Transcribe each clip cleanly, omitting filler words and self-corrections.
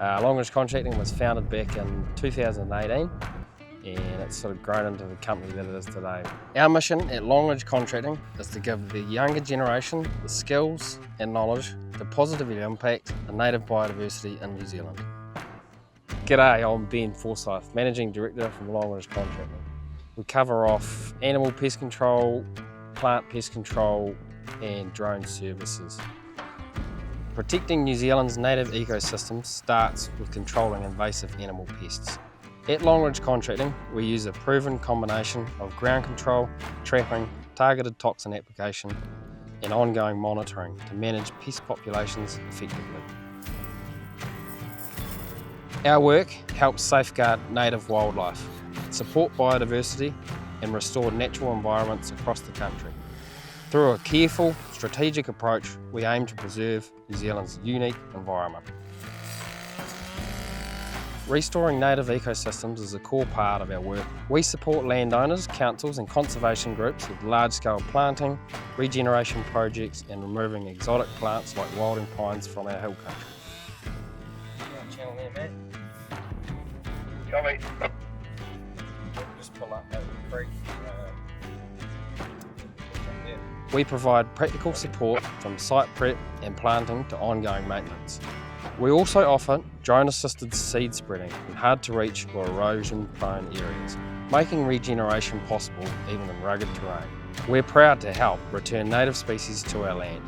Longridge Contracting was founded back in 2018 and it's sort of grown into the company that it is today. Our mission at Longridge Contracting is to give the younger generation the skills and knowledge to positively impact the native biodiversity in New Zealand. G'day, I'm Ben Forsyth, Managing Director from Longridge Contracting. We cover off animal pest control, plant pest control and drone services. Protecting New Zealand's native ecosystems starts with controlling invasive animal pests. At Longridge Contracting, we use a proven combination of ground control, trapping, targeted toxin application and ongoing monitoring to manage pest populations effectively. Our work helps safeguard native wildlife, support biodiversity and restore natural environments across the country. Through a careful, strategic approach, we aim to preserve New Zealand's unique environment. Restoring native ecosystems is a core part of our work. We support landowners, councils and conservation groups with large-scale planting, regeneration projects and removing exotic plants like wilding pines from our hill country. Channel there, mate. Copy. Just pull up that creek. We provide practical support from site prep and planting to ongoing maintenance. We also offer drone-assisted seed spreading in hard-to-reach or erosion-prone areas, making regeneration possible even in rugged terrain. We're proud to help return native species to our land.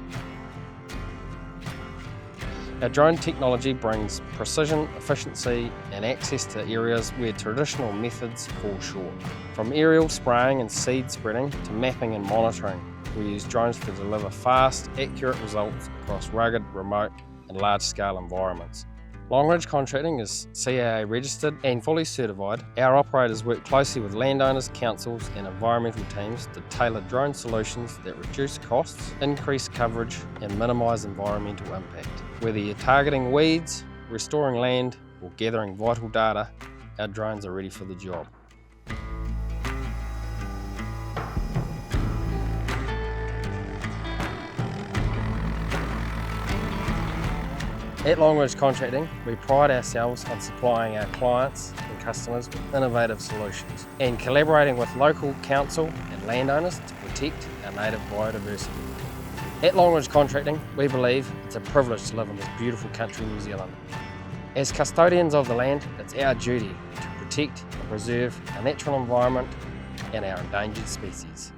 Our drone technology brings precision, efficiency and access to areas where traditional methods fall short. From aerial spraying and seed spreading to mapping and monitoring, we use drones to deliver fast, accurate results across rugged, remote and large-scale environments. Longridge Contracting is CAA registered and fully certified. Our operators work closely with landowners, councils and environmental teams to tailor drone solutions that reduce costs, increase coverage and minimise environmental impact. Whether you're targeting weeds, restoring land or gathering vital data, our drones are ready for the job. At Longridge Contracting, we pride ourselves on supplying our clients and customers with innovative solutions and collaborating with local council and landowners to protect our native biodiversity. At Longridge Contracting, we believe it's a privilege to live in this beautiful country, New Zealand. As custodians of the land, it's our duty to protect and preserve our natural environment and our endangered species.